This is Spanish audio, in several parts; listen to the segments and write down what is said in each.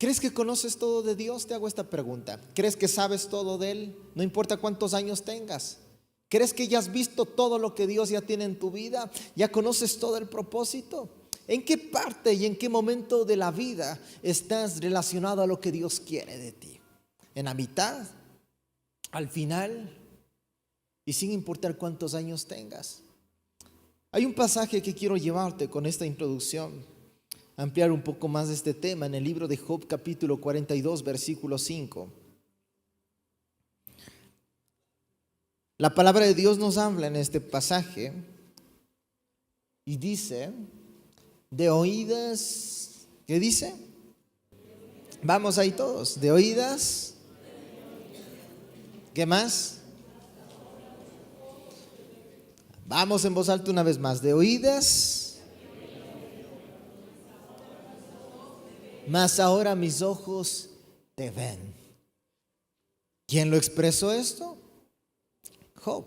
¿Crees que conoces todo de Dios? Te hago esta pregunta. ¿Crees que sabes todo de Él? No importa cuántos años tengas. ¿Crees que ya has visto todo lo que Dios ya tiene en tu vida? ¿Ya conoces todo el propósito? ¿En qué parte y en qué momento de la vida estás relacionado a lo que Dios quiere de ti? ¿En la mitad? ¿Al final? Y sin importar cuántos años tengas. Hay un pasaje que quiero llevarte con esta introducción, ampliar un poco más de este tema en el libro de Job, capítulo 42, versículo 5. La palabra de Dios nos habla en este pasaje y dice, de oídas, ¿qué dice? Vamos ahí todos, de oídas, ¿qué más? Vamos en voz alta una vez más, de oídas, mas ahora mis ojos te ven. ¿Quién lo expresó esto? Job.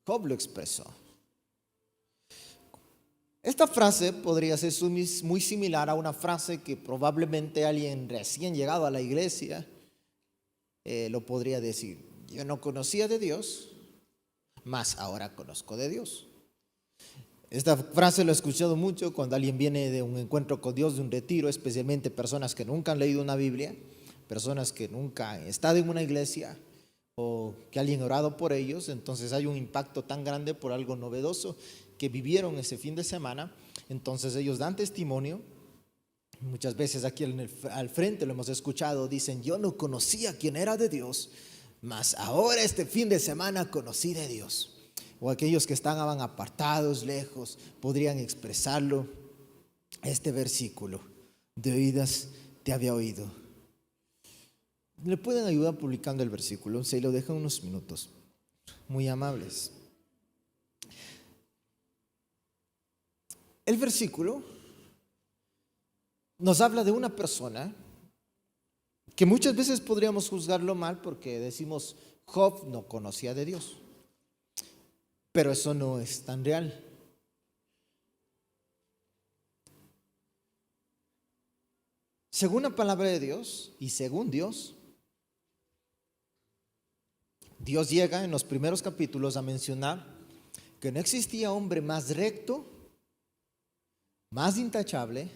Job lo expresó. Esta frase podría ser muy similar a una frase que probablemente alguien recién llegado a la iglesia lo podría decir. Yo no conocía de Dios, mas ahora conozco de Dios. Esta frase lo he escuchado mucho cuando alguien viene de un encuentro con Dios, de un retiro, especialmente personas que nunca han leído una Biblia, personas que nunca han estado en una iglesia o que alguien ha orado por ellos. Entonces hay un impacto tan grande por algo novedoso que vivieron ese fin de semana. Entonces ellos dan testimonio. Muchas veces aquí al frente lo hemos escuchado, dicen, yo no conocía quién era de Dios, mas ahora este fin de semana conocí de Dios. O aquellos que estaban apartados, lejos, podrían expresarlo. Este versículo, de oídas te había oído. ¿Le pueden ayudar publicando el versículo? Se lo dejan unos minutos. Muy amables. El versículo nos habla de una persona que muchas veces podríamos juzgarlo mal porque decimos, Job no conocía de Dios. Pero eso no es tan real. Según la palabra de Dios y según Dios, Dios llega en los primeros capítulos a mencionar que no existía hombre más recto, más intachable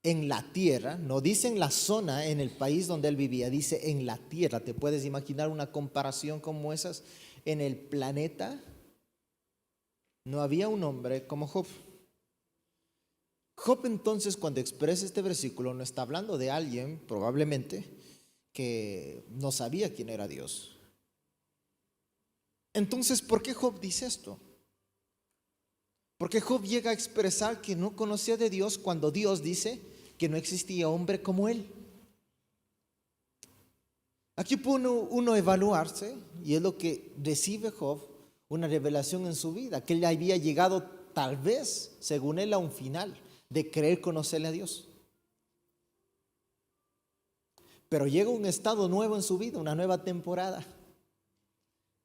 en la tierra. No dice en la zona, en el país donde él vivía, dice en la tierra. ¿Te puedes imaginar una comparación como esas? En el planeta no había un hombre como Job. Job entonces, cuando expresa este versículo, no está hablando de alguien probablemente que no sabía quién era Dios. Entonces, ¿por qué Job dice esto? Porque Job llega a expresar que no conocía de Dios cuando Dios dice que no existía hombre como él. Aquí puede uno evaluarse, y es lo que recibe Job, una revelación en su vida, que él había llegado tal vez, según él, a un final de creer conocerle a Dios. Pero llega un estado nuevo en su vida, una nueva temporada.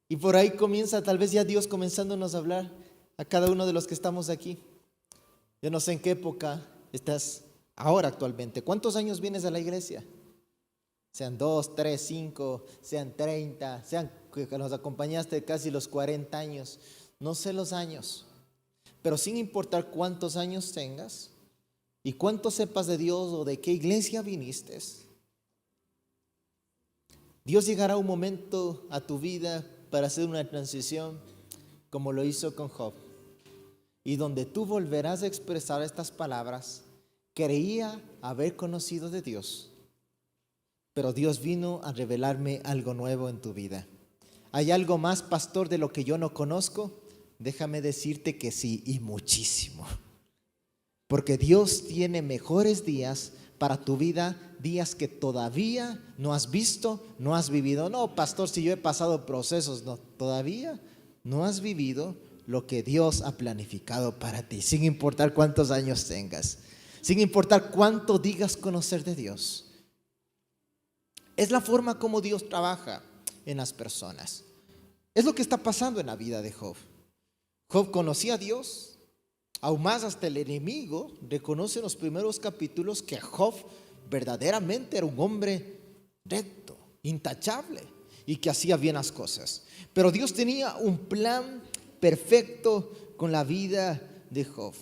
Y por ahí comienza tal vez ya Dios comenzándonos a hablar a cada uno de los que estamos aquí. Yo no sé en qué época estás ahora actualmente. ¿Cuántos años vienes a la iglesia? Sean 2, 3, 5, sean 30, sean que nos acompañaste casi los 40 años. No sé los años, pero sin importar cuántos años tengas y cuánto sepas de Dios o de qué iglesia viniste, Dios llegará un momento a tu vida para hacer una transición como lo hizo con Job, y donde tú volverás a expresar estas palabras: creía haber conocido de Dios, pero Dios vino a revelarme algo nuevo en tu vida. ¿Hay algo más, pastor, de lo que yo no conozco? Déjame decirte que sí, y muchísimo. Porque Dios tiene mejores días para tu vida, días que todavía no has visto, no has vivido. No, pastor, si yo he pasado procesos, no, todavía no has vivido lo que Dios ha planificado para ti, sin importar cuántos años tengas, sin importar cuánto digas conocer de Dios. Es la forma como Dios trabaja en las personas. Es lo que está pasando en la vida de Job. Job conocía a Dios, Aún más, hasta el enemigo reconoce en los primeros capítulos que Job verdaderamente era un hombre recto, intachable y que hacía bien las cosas. Pero Dios tenía un plan perfecto con la vida de Job.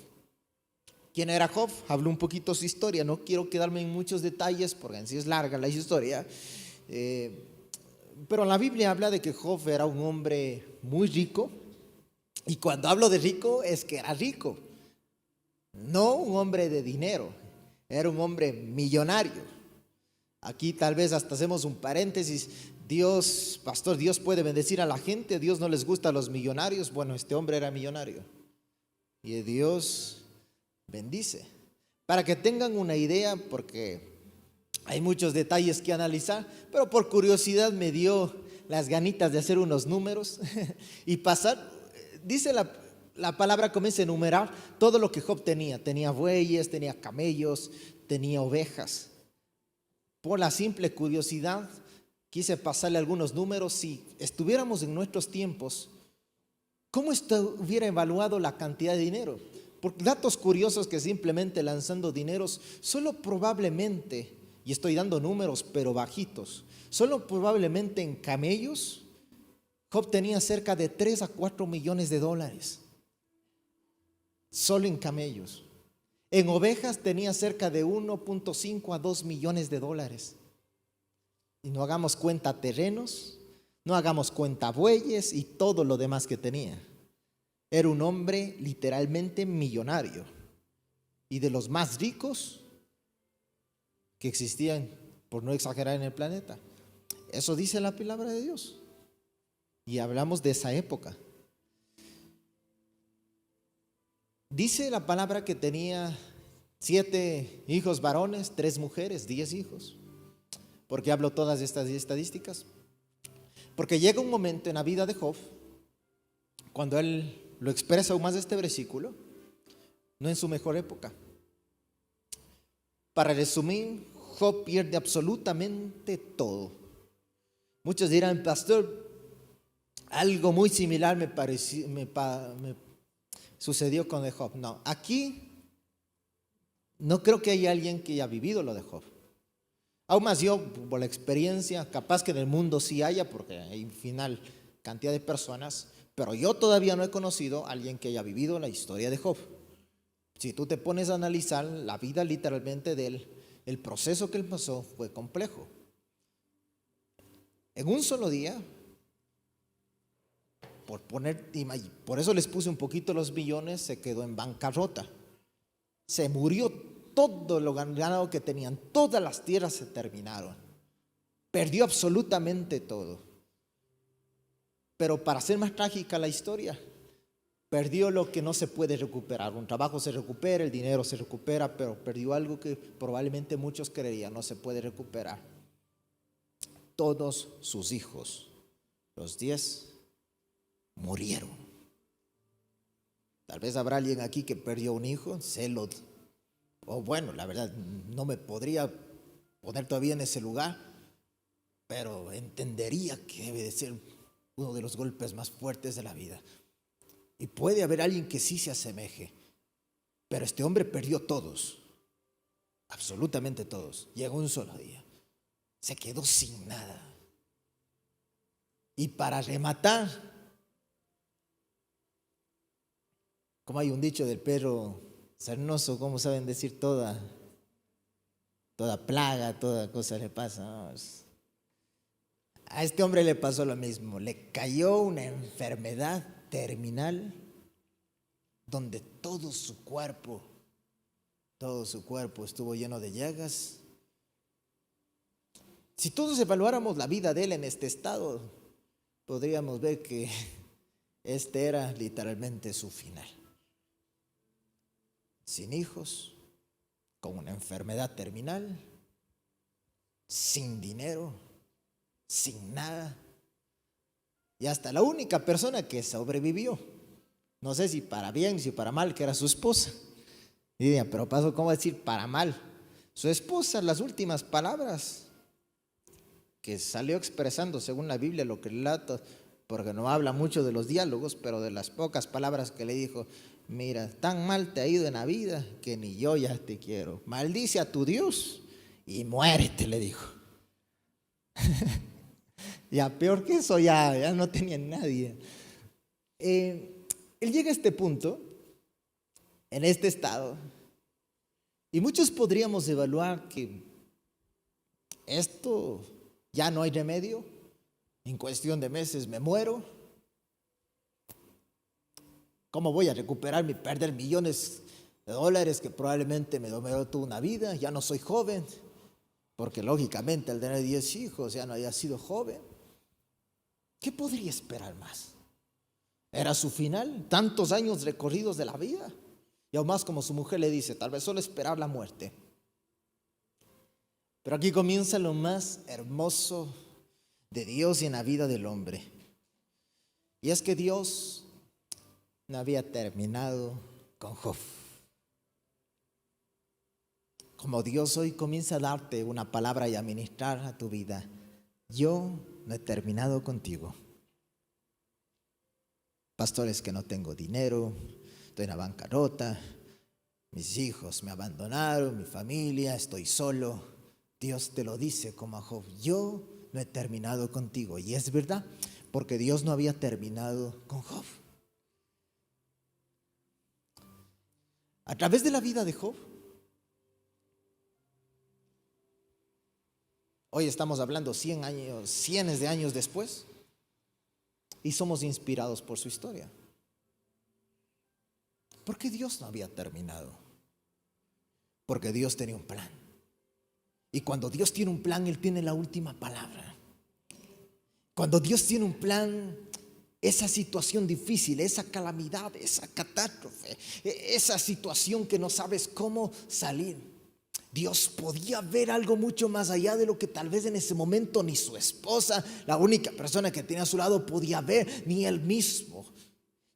¿Quién era Job? Hablo un poquito de su historia. No quiero quedarme en muchos detalles porque en sí es larga la historia. Pero la Biblia habla de que Job era un hombre muy rico. Y cuando hablo de rico es que era rico. No un hombre de dinero. Era un hombre millonario. Aquí tal vez hasta hacemos un paréntesis. Dios, pastor, Dios puede bendecir a la gente. Dios no les gusta a los millonarios. Bueno, este hombre era millonario. Y Dios bendice. Para que tengan una idea, porque hay muchos detalles que analizar, pero por curiosidad me dio las ganitas de hacer unos números y pasar. Dice la palabra, comienza a enumerar todo lo que Job tenía. Tenía bueyes, tenía camellos, tenía ovejas. Por la simple curiosidad, quise pasarle algunos números. Si estuviéramos en nuestros tiempos, ¿cómo hubiera evaluado la cantidad de dinero? Por datos curiosos que simplemente lanzando dineros, solo probablemente, y estoy dando números pero bajitos, solo probablemente en camellos, Job tenía cerca de 3 a 4 millones de dólares. Solo en camellos. En ovejas tenía cerca de 1.5 a 2 millones de dólares. Y no hagamos cuenta terrenos, no hagamos cuenta bueyes y todo lo demás que tenía. Era un hombre literalmente millonario y de los más ricos que existían, por no exagerar, en el planeta. Eso dice la palabra de Dios. Y hablamos de esa época. Dice la palabra que tenía 7 hijos varones, 3 mujeres, 10 hijos. ¿Por qué hablo todas estas estadísticas? Porque llega un momento en la vida de Job, cuando él lo expresa aún más este versículo, no en su mejor época. Para resumir, Job pierde absolutamente todo. Muchos dirán, pastor, algo muy similar me sucedió con Job. No, aquí no creo que haya alguien que haya vivido lo de Job. Aún más yo, por la experiencia, capaz que en el mundo sí haya, porque hay final cantidad de personas, pero yo todavía no he conocido a alguien que haya vivido la historia de Job. Si tú te pones a analizar la vida literalmente de él, el proceso que él pasó fue complejo. En un solo día, por eso les puse un poquito los billones, se quedó en bancarrota. Se murió todo lo ganado que tenían, todas las tierras se terminaron. Perdió absolutamente todo. Pero para hacer más trágica la historia, perdió lo que no se puede recuperar. Un trabajo se recupera, el dinero se recupera, pero perdió algo que probablemente muchos creerían no se puede recuperar. Todos sus hijos, los 10, murieron. Tal vez habrá alguien aquí que perdió un hijo, bueno, la verdad no me podría poner todavía en ese lugar, pero entendería que debe de ser uno de los golpes más fuertes de la vida. Y puede haber alguien que sí se asemeje, pero este hombre perdió todos, absolutamente todos, y en un solo día. Se quedó sin nada. Y para rematar, como hay un dicho del perro sarnoso, ¿cómo saben decir toda plaga, toda cosa le pasa? ¿No? A este hombre le pasó lo mismo, le cayó una enfermedad terminal donde todo su cuerpo estuvo lleno de llagas. Si todos evaluáramos la vida de él en este estado, podríamos ver que este era literalmente su final. Sin hijos, con una enfermedad terminal, sin dinero, sin nada. Y hasta la única persona que sobrevivió, no sé si para bien, si para mal, que era su esposa. Y dirían, pero pasó, ¿cómo decir para mal? Su esposa, las últimas palabras que salió expresando según la Biblia, lo que relata, porque no habla mucho de los diálogos, pero de las pocas palabras que le dijo, mira, tan mal te ha ido en la vida que ni yo ya te quiero. Maldice a tu Dios y muérete, le dijo. Ya, peor que eso, ya no tenía nadie. Él llega a este punto, en este estado, y muchos podríamos evaluar que esto ya no hay remedio, en cuestión de meses me muero. ¿Cómo voy a recuperar y perder millones de dólares que probablemente me duró toda una vida? Ya no soy joven, porque lógicamente al tener 10 hijos ya no haya sido joven. ¿Qué podría esperar más? Era su final, tantos años recorridos de la vida. Y aún más, como su mujer le dice, tal vez solo esperar la muerte. Pero aquí comienza lo más hermoso de Dios y en la vida del hombre. Y es que Dios no había terminado con Job. Como Dios hoy comienza a darte una palabra y a ministrar a tu vida, yo no he terminado contigo. Pastores, que no tengo dinero, estoy en la bancarrota, mis hijos me abandonaron, mi familia, estoy solo. Dios te lo dice como a Job, yo no he terminado contigo. Y es verdad, porque Dios no había terminado con Job. A través de la vida de Job, hoy estamos hablando 100 años, cientos de años después, y somos inspirados por su historia. ¿Por qué Dios no había terminado? Porque Dios tenía un plan. Y cuando Dios tiene un plan, Él tiene la última palabra. Cuando Dios tiene un plan, esa situación difícil, esa calamidad, esa catástrofe, esa situación que no sabes cómo salir, Dios podía ver algo mucho más allá de lo que tal vez en ese momento ni su esposa, la única persona que tenía a su lado, podía ver, ni él mismo.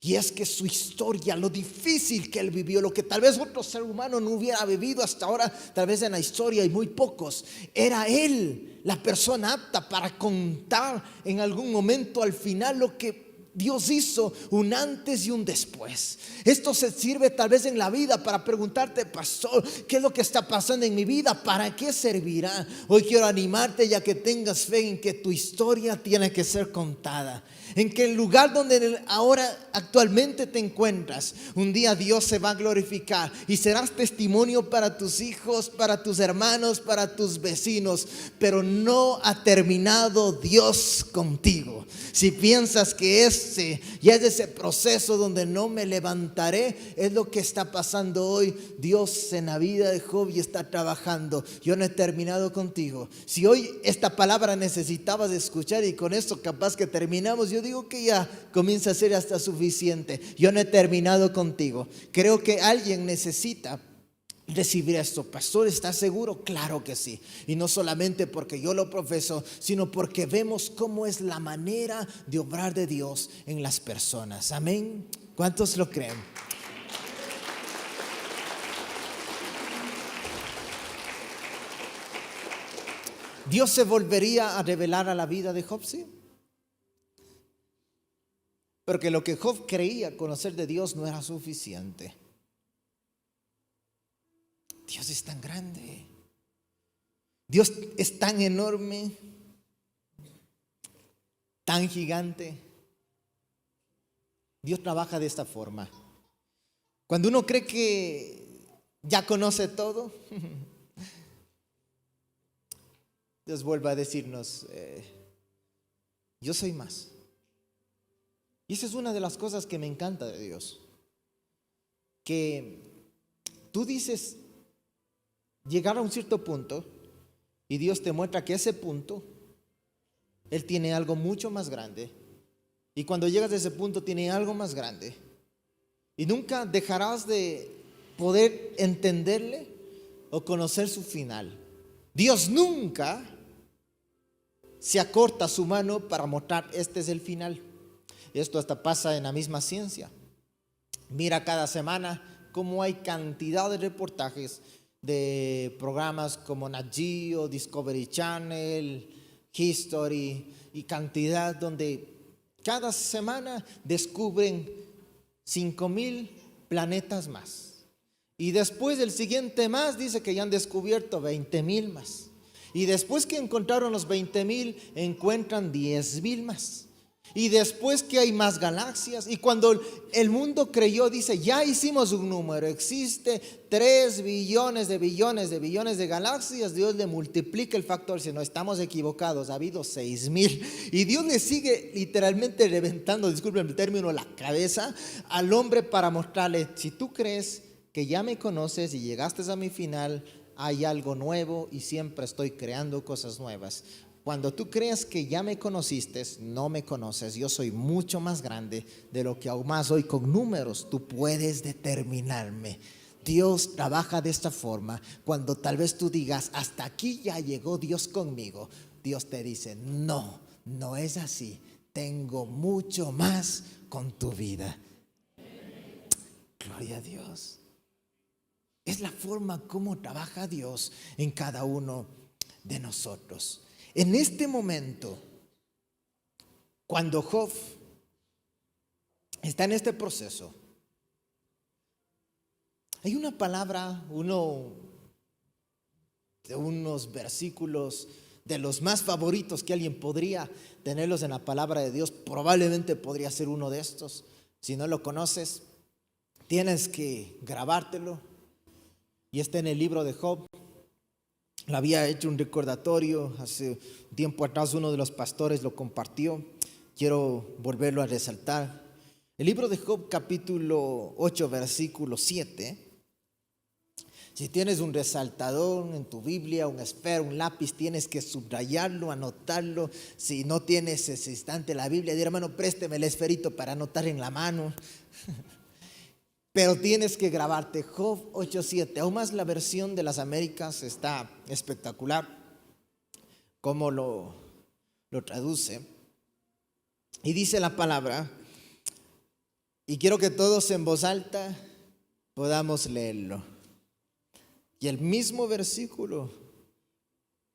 Y es que su historia, lo difícil que él vivió, lo que tal vez otro ser humano no hubiera vivido hasta ahora, tal vez en la historia, y muy pocos, era él la persona apta para contar en algún momento al final lo que Dios hizo, un antes y un después. Esto se sirve tal vez en la vida para preguntarte, pastor, ¿qué es lo que está pasando en mi vida? ¿Para qué servirá? Hoy quiero animarte, ya que tengas fe en que tu historia tiene que ser contada, en que el lugar donde ahora actualmente te encuentras, un día Dios se va a glorificar y serás testimonio para tus hijos, para tus hermanos, para tus vecinos. Pero no ha terminado Dios contigo. Si piensas que ya es ese proceso donde no me levantaré, es lo que está pasando hoy. Dios en la vida de Job y está trabajando. Yo no he terminado contigo. Si hoy esta palabra necesitabas escuchar, y con esto capaz que terminamos, yo digo que ya comienza a ser hasta suficiente. Yo no he terminado contigo. Creo que alguien necesita recibir esto. Pastor, ¿estás seguro? Claro que sí. Y no solamente porque yo lo profeso, sino porque vemos cómo es la manera de obrar de Dios en las personas. Amén. ¿Cuántos lo creen? ¿Dios se volvería a revelar a la vida de Job? Sí. Porque lo que Job creía conocer de Dios no era suficiente. Dios es tan grande. Dios es tan enorme, tan gigante. Dios trabaja de esta forma. Cuando uno cree que ya conoce todo, Dios vuelve a decirnos, yo soy más. Y esa es una de las cosas que me encanta de Dios. Que tú dices llegar a un cierto punto y Dios te muestra que ese punto Él tiene algo mucho más grande, y cuando llegas a ese punto tiene algo más grande, y nunca dejarás de poder entenderle o conocer su final. Dios nunca se acorta su mano para mostrar este es el final. Esto hasta pasa en la misma ciencia. Mira cada semana cómo hay cantidad de reportajes de programas como Nat Geo, Discovery Channel, History, y cantidad donde cada semana descubren 5,000 planetas más. Y después el siguiente más dice que ya han descubierto 20,000 más. Y después que encontraron los 20,000, encuentran 10,000 más. Y después que hay más galaxias. Y cuando el mundo creyó, dice, ya hicimos un número. Existe 3 billones de billones de billones de galaxias. Dios le multiplica el factor. Si no estamos equivocados, ha habido 6,000. Y Dios le sigue literalmente reventando, disculpen el término, la cabeza al hombre para mostrarle, si tú crees que ya me conoces y llegaste a mi final, hay algo nuevo y siempre estoy creando cosas nuevas. Cuando tú creas que ya me conociste, no me conoces. Yo soy mucho más grande de lo que aún más hoy con números tú puedes determinarme. Dios trabaja de esta forma. Cuando tal vez tú digas, hasta aquí ya llegó Dios conmigo, Dios te dice, no, no es así. Tengo mucho más con tu vida. Gloria a Dios. Es la forma como trabaja Dios en cada uno de nosotros. En este momento, cuando Job está en este proceso, hay una palabra, de unos versículos de los más favoritos que alguien podría tenerlos en la palabra de Dios. Probablemente podría ser uno de estos. Si no lo conoces, tienes que grabártelo. Y está en el libro de Job. Le había hecho un recordatorio hace un tiempo atrás, uno de los pastores lo compartió. Quiero volverlo a resaltar. El libro de Job, capítulo 8, versículo 7. Si tienes un resaltador en tu Biblia, un esfero, un lápiz, tienes que subrayarlo, anotarlo. Si no tienes ese instante la Biblia, di, hermano, présteme el esferito para anotar en la mano. Pero tienes que grabarte Job 8:7. Aún más la versión de las Américas está espectacular como lo traduce. Y dice la palabra, y quiero que todos en voz alta podamos leerlo. Y el mismo versículo,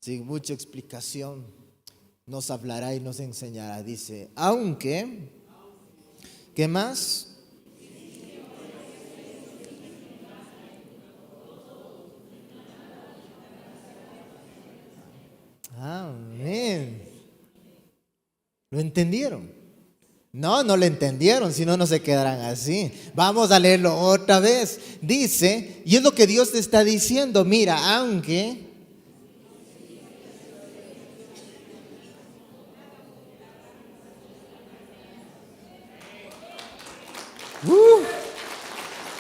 sin mucha explicación, nos hablará y nos enseñará. Dice, aunque, ¿qué más? Amén. ¿Lo entendieron? No, no lo entendieron, si no, no se quedarán así. Vamos a leerlo otra vez. Dice, y es lo que Dios te está diciendo, mira, aunque...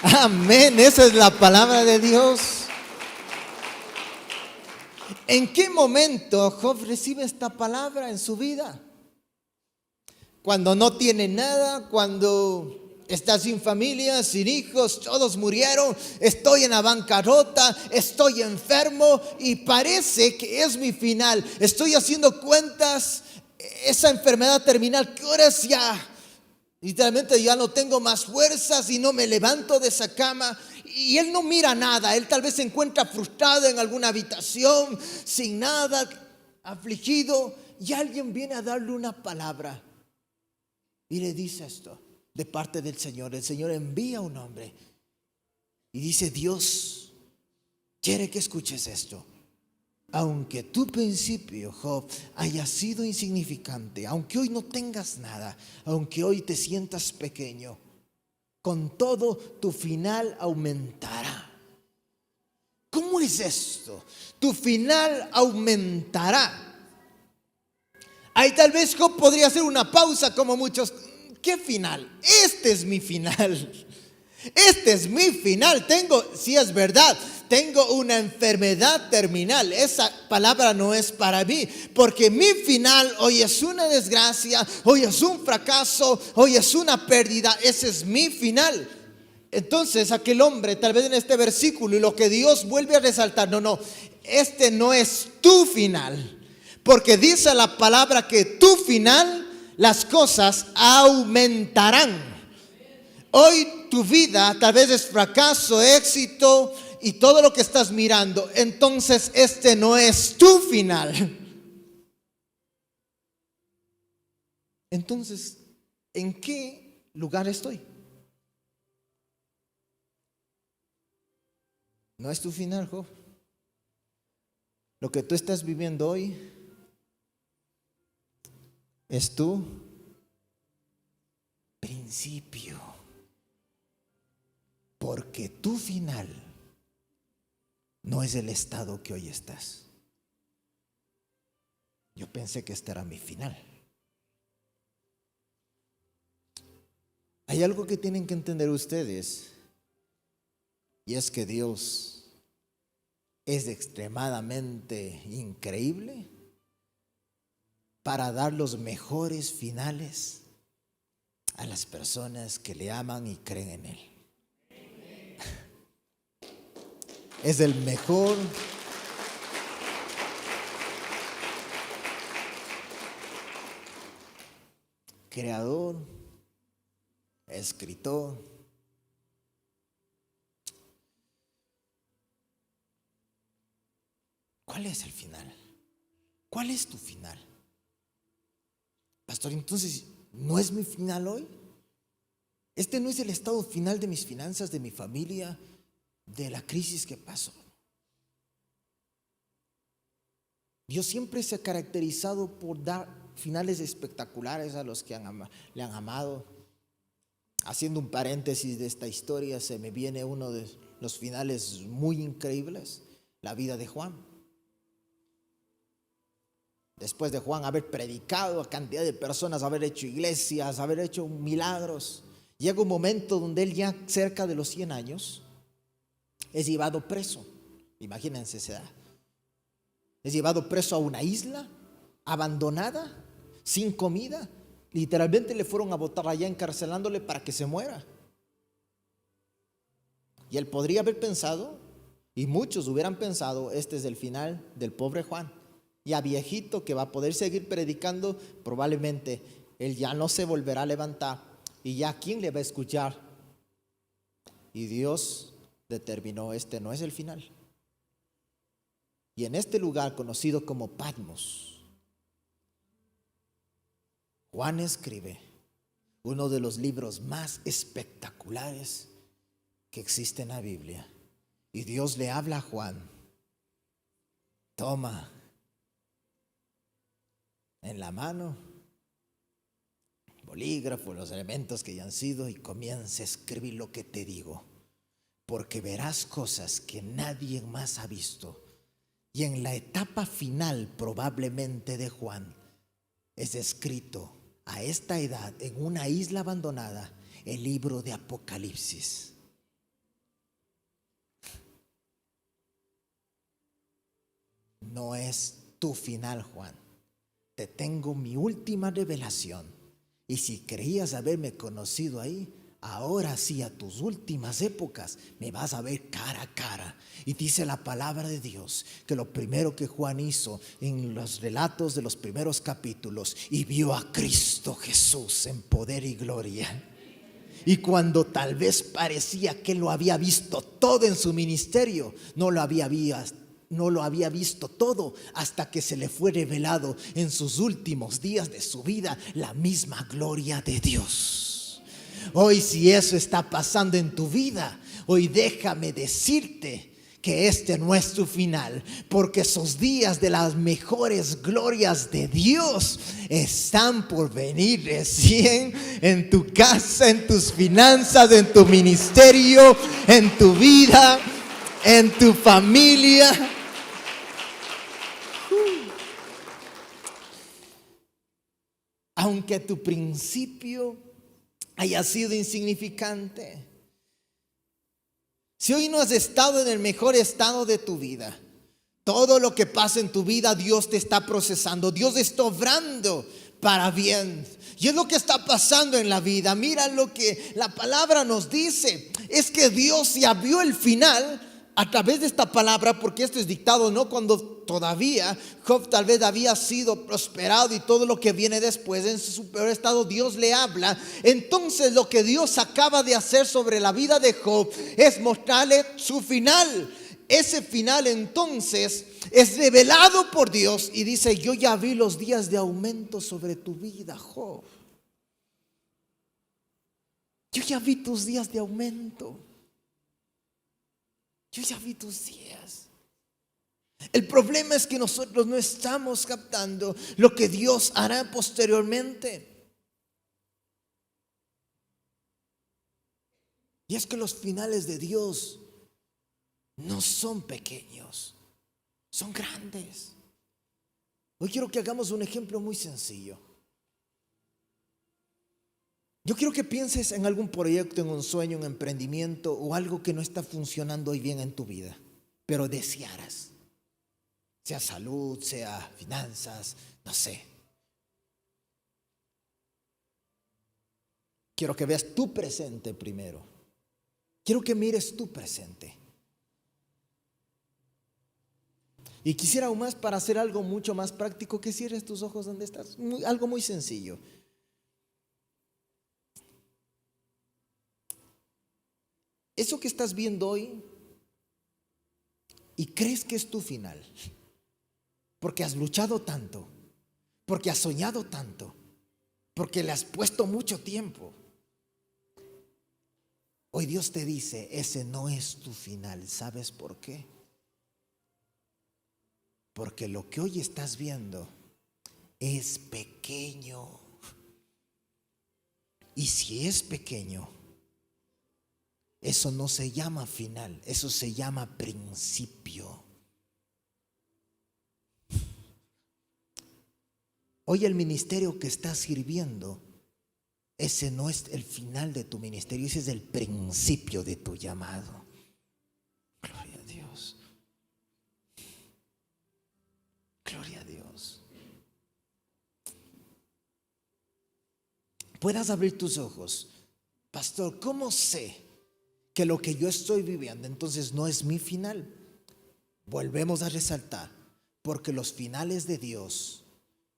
Amén, esa es la palabra de Dios. ¿En qué momento Job recibe esta palabra en su vida? Cuando no tiene nada, cuando está sin familia, sin hijos, todos murieron, estoy en la bancarrota, estoy enfermo y parece que es mi final. Estoy haciendo cuentas, esa enfermedad terminal, que ahora es ya, literalmente ya no tengo más fuerzas y no me levanto de esa cama. Y él no mira nada, él tal vez se encuentra frustrado en alguna habitación, sin nada, afligido, y alguien viene a darle una palabra. Y le dice esto de parte del Señor. El Señor envía a un hombre y dice, Dios quiere que escuches esto. Aunque tu principio, Job, haya sido insignificante, aunque hoy no tengas nada, aunque hoy te sientas pequeño, con todo tu final aumentará. ¿Cómo es esto? Tu final aumentará. Ahí tal vez Job podría hacer una pausa como muchos. ¿Qué final? Este es mi final. Este es mi final. Si es verdad, tengo una enfermedad terminal. Esa palabra no es para mí, porque mi final hoy es una desgracia, hoy es un fracaso, hoy es una pérdida. Ese es mi final. Entonces aquel hombre, tal vez en este versículo, y lo que Dios vuelve a resaltar, no, este no es tu final. Porque dice la palabra que tu final, las cosas aumentarán. Hoy tu vida tal vez es fracaso, éxito y todo lo que estás mirando. Entonces este no es tu final. Entonces, ¿en qué lugar estoy? No es tu final, Job. Lo que tú estás viviendo hoy es tu principio. Porque tu final no es el estado que hoy estás. Yo pensé que este era mi final. Hay algo que tienen que entender ustedes, y es que Dios es extremadamente increíble para dar los mejores finales a las personas que le aman y creen en Él. Es el mejor creador, escritor. ¿Cuál es el final? ¿Cuál es tu final? Pastor, entonces, ¿no es mi final hoy? Este no es el estado final de mis finanzas, de mi familia, de la crisis que pasó. Dios siempre se ha caracterizado por dar finales espectaculares a los que le han amado. Haciendo un paréntesis de esta historia, se me viene uno de los finales muy increíbles, la vida de Juan. Después de Juan haber predicado a cantidad de personas, haber hecho iglesias, haber hecho milagros, llega un momento donde él, ya cerca de los 100 años, es llevado preso. Imagínense esa edad. Es llevado preso a una isla abandonada, sin comida. Literalmente le fueron a botar allá encarcelándole para que se muera. Y él podría haber pensado, y muchos hubieran pensado, este es el final del pobre Juan. Ya viejito, que va a poder seguir predicando, probablemente él ya no se volverá a levantar. Y ya, ¿quién le va a escuchar? Y Dios determinó, este no es el final. Y en este lugar conocido como Patmos, Juan escribe uno de los libros más espectaculares que existe en la Biblia. Y Dios le habla a Juan: toma en la mano bolígrafo, los elementos que ya han sido, y comienza a escribir lo que te digo, porque verás cosas que nadie más ha visto. Y en la etapa final probablemente de Juan es escrito a esta edad en una isla abandonada el libro de Apocalipsis. No es tu final, Juan. Te tengo mi última revelación. Y si creías haberme conocido ahí, ahora sí, a tus últimas épocas, me vas a ver cara a cara. Y dice la palabra de Dios que lo primero que Juan hizo en los relatos de los primeros capítulos, y vio a Cristo Jesús en poder y gloria. Y cuando tal vez parecía que lo había visto todo en su ministerio, no lo había visto todo, hasta que se le fue revelado en sus últimos días de su vida la misma gloria de Dios. Hoy, si eso está pasando en tu vida, hoy déjame decirte que este no es tu final, porque esos días de las mejores glorias de Dios están por venir recién en tu casa, en tus finanzas, en tu ministerio, en tu vida, en tu familia. Aunque tu principio haya sido insignificante, si hoy no has estado en el mejor estado de tu vida, todo lo que pasa en tu vida, Dios te está procesando, Dios está obrando para bien. Y es lo que está pasando en la vida. Mira lo que la palabra nos dice, es que Dios ya vio el final a través de esta palabra, porque esto es dictado no cuando todavía Job tal vez había sido prosperado y todo lo que viene después en su peor estado. Dios le habla. Entonces lo que Dios acaba de hacer sobre la vida de Job es mostrarle su final. Ese final entonces es revelado por Dios y dice: yo ya vi los días de aumento sobre tu vida, Job. Yo ya vi tus días de aumento. Yo ya vi tus días. El problema es que nosotros no estamos captando lo que Dios hará posteriormente. Y es que los finales de Dios no son pequeños, son grandes. Hoy quiero que hagamos un ejemplo muy sencillo. Yo quiero que pienses en algún proyecto, en un sueño, un emprendimiento o algo que no está funcionando hoy bien en tu vida, pero desearas. Sea salud, sea finanzas, no sé. Quiero que veas tu presente primero. Quiero que mires tu presente. Y quisiera aún más, para hacer algo mucho más práctico, que cierres tus ojos donde estás. Algo muy sencillo. Eso que estás viendo hoy y crees que es tu final, porque has luchado tanto, porque has soñado tanto, porque le has puesto mucho tiempo. Hoy Dios te dice, ese no es tu final. ¿Sabes por qué? Porque lo que hoy estás viendo es pequeño. Y si es pequeño, eso no se llama final, eso se llama principio. Hoy el ministerio que estás sirviendo, ese no es el final de tu ministerio, ese es el principio de tu llamado. Gloria a Dios. Gloria a Dios. Puedas abrir tus ojos. Pastor, ¿cómo sé que lo que yo estoy viviendo entonces no es mi final? Volvemos a resaltar, porque los finales de Dios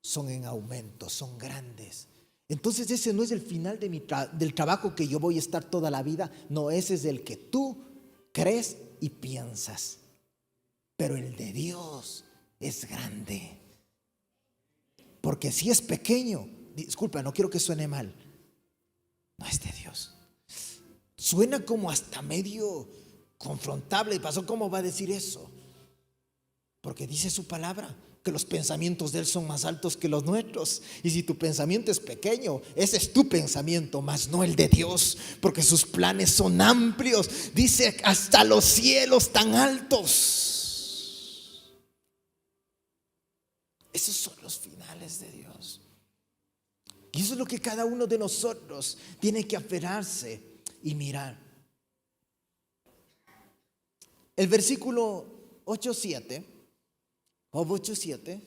son en aumento, son grandes. Entonces ese no es el final de del trabajo que yo voy a estar toda la vida. No, ese es el que tú crees y piensas. Pero el de Dios es grande. Porque si es pequeño, disculpa, no quiero que suene mal, no es de Dios. Suena como hasta medio confrontable. Y pasó, ¿cómo va a decir eso? Porque dice su palabra que los pensamientos de Él son más altos que los nuestros. Y si tu pensamiento es pequeño, ese es tu pensamiento, mas no el de Dios, porque sus planes son amplios. Dice, hasta los cielos tan altos. Esos son los finales de Dios. Y eso es lo que cada uno de nosotros tiene que aferrarse y mirar. El versículo 8:7, Job 8:7,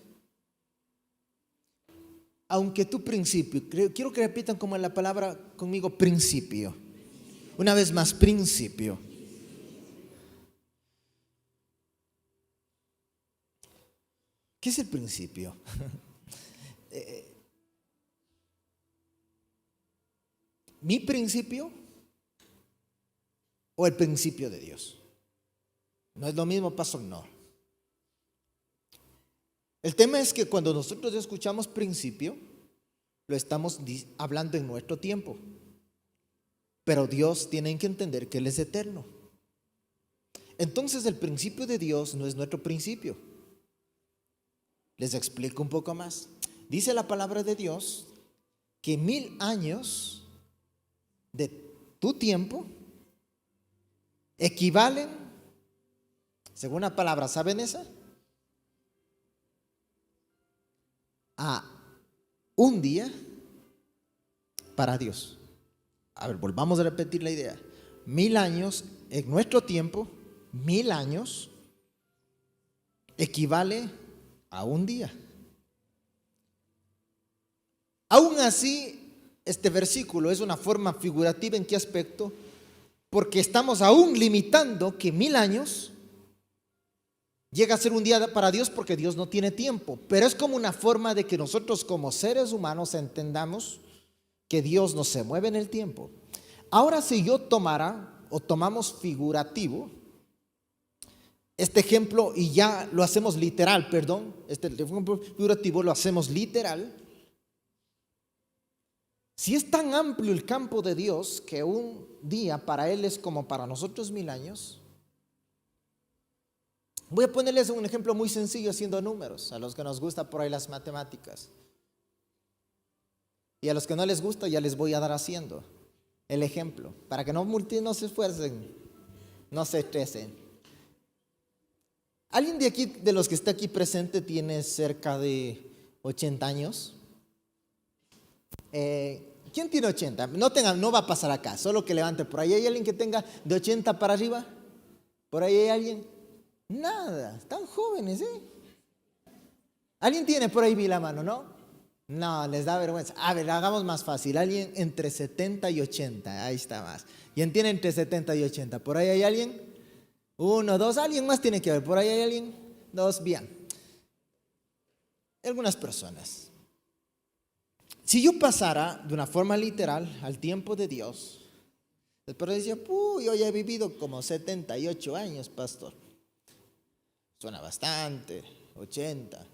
aunque tu principio, quiero que repitan como la palabra conmigo, principio. Una vez más, principio. ¿Qué es el principio? ¿Mi principio o el principio de Dios? No es lo mismo, pastor, no. El tema es que cuando nosotros escuchamos principio, lo estamos hablando en nuestro tiempo. Pero Dios tiene que entender que Él es eterno. Entonces el principio de Dios no es nuestro principio. Les explico un poco más. Dice la palabra de Dios que 1000 años de tu tiempo equivalen, según la palabra, ¿saben esa? A un día para Dios. A ver, volvamos a repetir la idea. 1000 años en nuestro tiempo, 1000 años equivale a un día. Aún así, este versículo es una forma figurativa. ¿En qué aspecto? Porque estamos aún limitando que 1000 años llega a ser un día para Dios, porque Dios no tiene tiempo. Pero es como una forma de que nosotros como seres humanos entendamos que Dios no se mueve en el tiempo. Ahora, si yo tomamos figurativo este ejemplo y ya lo hacemos literal, este ejemplo figurativo lo hacemos literal. Si es tan amplio el campo de Dios que un día para Él es como para nosotros 1000 años, Voy a ponerles un ejemplo muy sencillo haciendo números, a los que nos gusta por ahí las matemáticas. Y a los que no les gusta ya les voy a dar haciendo el ejemplo, para que no se esfuercen, no se estresen. ¿Alguien de aquí, de los que está aquí presente, tiene cerca de 80 años? ¿Quién tiene 80? No va a pasar acá, solo que levante. ¿Por ahí hay alguien que tenga de 80 para arriba? ¿Por ahí hay alguien? Nada, están jóvenes, ¿eh? ¿Alguien tiene por ahí la mano, no? No, les da vergüenza. A ver, hagamos más fácil. Alguien entre 70 y 80, ahí está más. ¿Quién tiene entre 70 y 80? ¿Por ahí hay alguien? 1, 2, alguien más tiene que haber. ¿Por ahí hay alguien? 2, bien. Algunas personas. Si yo pasara de una forma literal al tiempo de Dios, pero decía, yo ya he vivido como 78 años, pastor. Suena bastante, 80.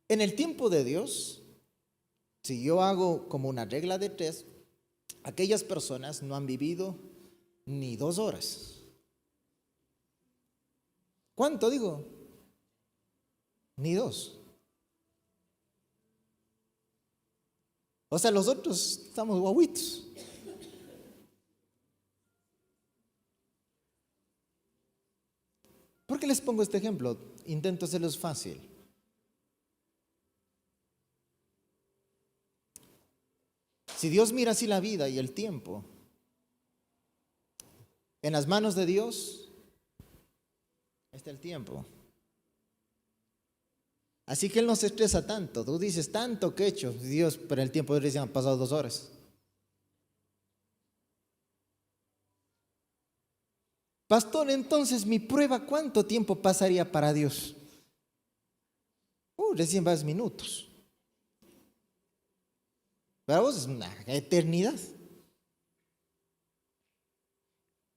En el tiempo de Dios, si yo hago como una regla de 3, aquellas personas no han vivido ni 2 horas. ¿Cuánto digo? Ni 2. O sea, los otros estamos guaguitos. ¿Por qué les pongo este ejemplo? Intento hacerlos fácil. Si Dios mira así la vida y el tiempo, en las manos de Dios está el tiempo. Así que Él no se estresa tanto. Tú dices, tanto que he hecho. Dios, pero el tiempo de Dios ya han pasado 2 horas. Pastor, entonces mi prueba, ¿cuánto tiempo pasaría para Dios? Recién vas minutos. Para vos es una eternidad.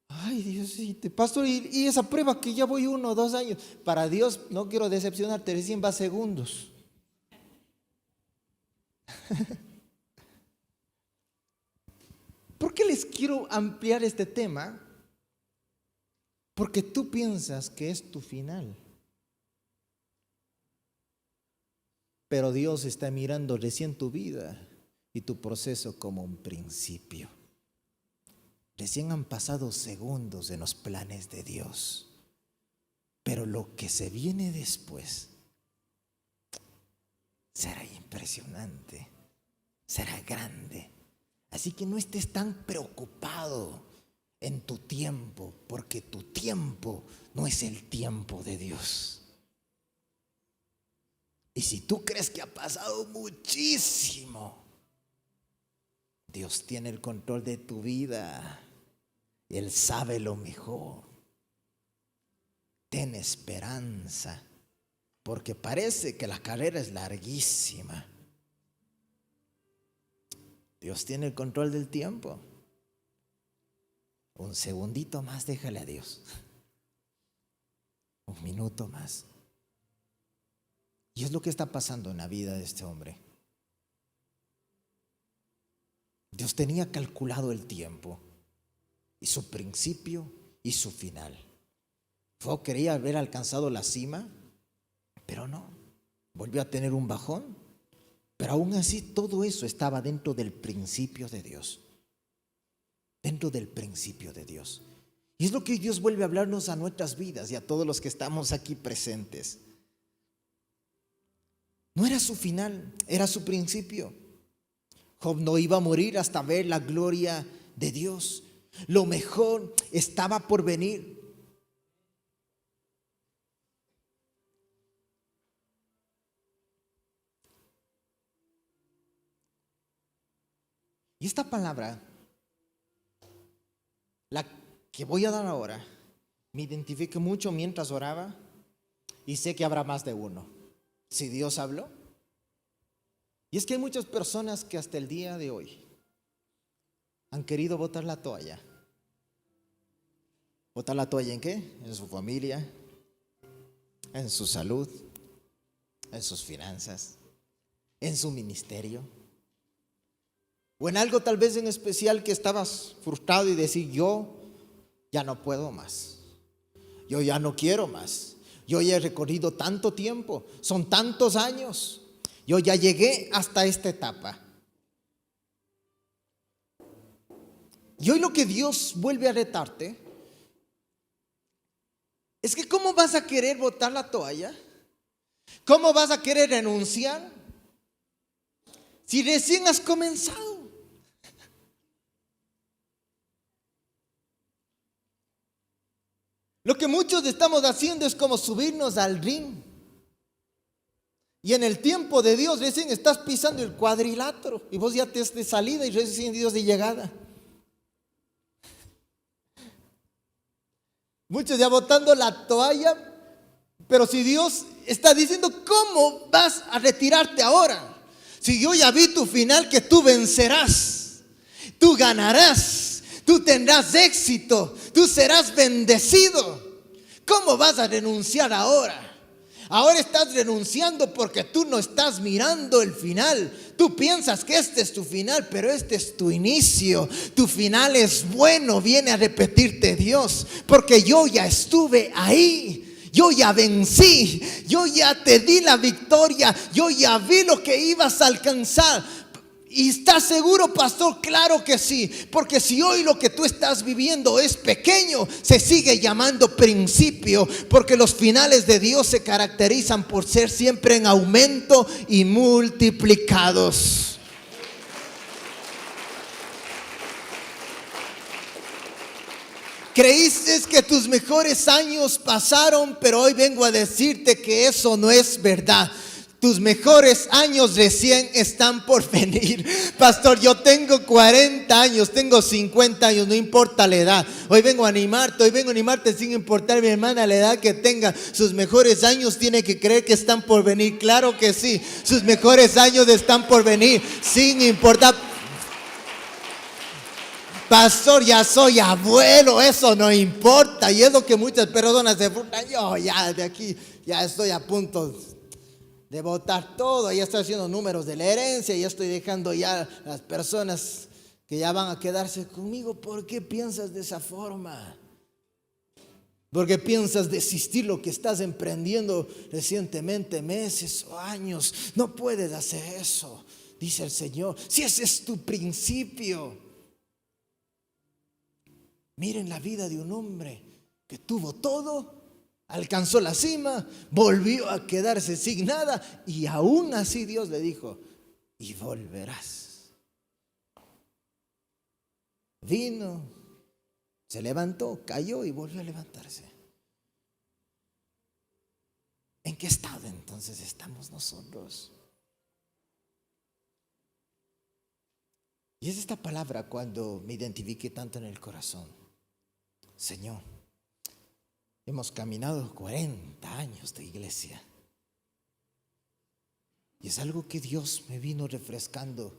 Ay, Diosito, pastor, y esa prueba que ya voy 1 o 2 años, para Dios, no quiero decepcionarte, recién va segundos. ¿Por qué les quiero ampliar este tema? Porque tú piensas que es tu final. Pero Dios está mirando recién tu vida y tu proceso como un principio. Recién han pasado segundos en los planes de Dios. Pero lo que se viene después será impresionante, será grande. Así que no estés tan preocupado en tu tiempo, porque tu tiempo no es el tiempo de Dios. Y si tú crees que ha pasado muchísimo, Dios tiene el control de tu vida. Él sabe lo mejor. Ten esperanza, porque parece que la carrera es larguísima. Dios tiene el control del tiempo. Un segundito más, déjale a Dios. Un minuto más. Y es lo que está pasando en la vida de este hombre. Dios tenía calculado el tiempo y su principio y su final. Quería haber alcanzado la cima, pero no. Volvió a tener un bajón, pero aún así todo eso estaba dentro del principio de Dios. Dentro del principio de Dios. Y es lo que Dios vuelve a hablarnos a nuestras vidas y a todos los que estamos aquí presentes. No era su final, era su principio. Job no iba a morir hasta ver la gloria de Dios. Lo mejor estaba por venir. Y esta palabra, la que voy a dar ahora, me identifiqué mucho mientras oraba y sé que habrá más de uno. Si Dios habló. Y es que hay muchas personas que hasta el día de hoy han querido botar la toalla. ¿Botar la toalla en qué? En su familia, en su salud, en sus finanzas, en su ministerio. O en algo tal vez en especial que estabas frustrado y decir, yo ya no puedo más. Yo ya no quiero más. Yo ya he recorrido tanto tiempo, son tantos años. Yo ya llegué hasta esta etapa. Y hoy lo que Dios vuelve a retarte es que ¿cómo vas a querer botar la toalla? ¿Cómo vas a querer renunciar si recién has comenzado? Lo que muchos estamos haciendo es como subirnos al ring. Y en el tiempo de Dios recién estás pisando el cuadrilátero y vos ya te es de salida y recién Dios de llegada. Muchos ya botando la toalla, pero si Dios está diciendo, ¿cómo vas a retirarte ahora? Si yo ya vi tu final, que tú vencerás, tú ganarás, tú tendrás éxito, tú serás bendecido. ¿Cómo vas a renunciar ahora? Ahora estás renunciando porque tú no estás mirando el final. Tú piensas que este es tu final, pero este es tu inicio. Tu final es bueno, viene a repetirte Dios, porque yo ya estuve ahí. Yo ya vencí, yo ya te di la victoria, yo ya vi lo que ibas a alcanzar. ¿Y estás seguro, pastor? Claro que sí, porque si hoy lo que tú estás viviendo es pequeño, se sigue llamando principio, porque los finales de Dios se caracterizan por ser siempre en aumento y multiplicados. Creíste que tus mejores años pasaron, pero hoy vengo a decirte que eso no es verdad. Tus mejores años recién están por venir. Pastor, yo tengo 40 años, tengo 50 años, no importa la edad. Hoy vengo a animarte sin importar, mi hermana, la edad que tenga. Sus mejores años tiene que creer que están por venir. Claro que sí, sus mejores años están por venir, sin importar. Pastor, ya soy abuelo, eso no importa. Y es lo que muchas personas se frustran. Yo ya de aquí, ya estoy a punto de botar todo, ya estoy haciendo números de la herencia, ya estoy dejando ya las personas que ya van a quedarse conmigo. ¿Por qué piensas de esa forma? ¿Por qué piensas desistir lo que estás emprendiendo recientemente, meses o años? No puedes hacer eso, dice el Señor, si ese es tu principio. Miren la vida de un hombre que tuvo todo, alcanzó la cima, volvió a quedarse sin nada, y aún así Dios le dijo, y volverás. Vino, se levantó, cayó y volvió a levantarse. ¿En qué estado entonces estamos nosotros? Y es esta palabra cuando me identifiqué tanto en el corazón. Señor, hemos caminado 40 años de iglesia. Y es algo que Dios me vino refrescando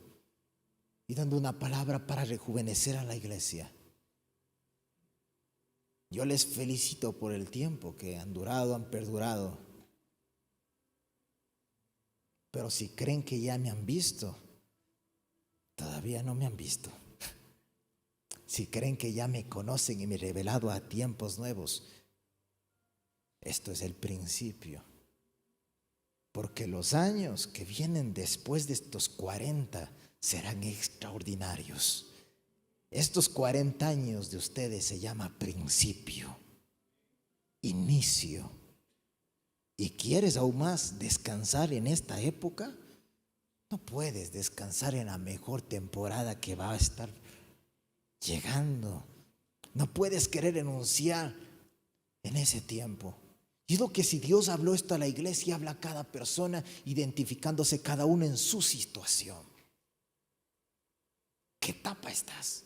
y dando una palabra para rejuvenecer a la iglesia. Yo les felicito por el tiempo que han durado, han perdurado. Pero si creen que ya me han visto, todavía no me han visto. Si creen que ya me conocen y me he revelado a tiempos nuevos, esto es el principio. Porque los años que vienen después de estos 40 serán extraordinarios. Estos 40 años de ustedes se llama principio, inicio. ¿Y quieres aún más descansar en esta época? No puedes descansar en la mejor temporada que va a estar llegando. No puedes querer renunciar en ese tiempo. Y es lo que si Dios habló esto a la iglesia, habla a cada persona, identificándose cada uno en su situación. ¿Qué etapa estás?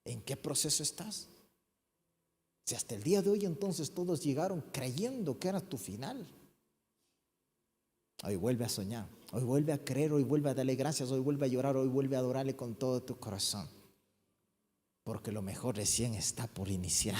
¿En qué proceso estás? Si hasta el día de hoy entonces todos llegaron creyendo que era tu final, hoy vuelve a soñar, hoy vuelve a creer, hoy vuelve a darle gracias, hoy vuelve a llorar, hoy vuelve a adorarle con todo tu corazón, porque lo mejor recién está por iniciar.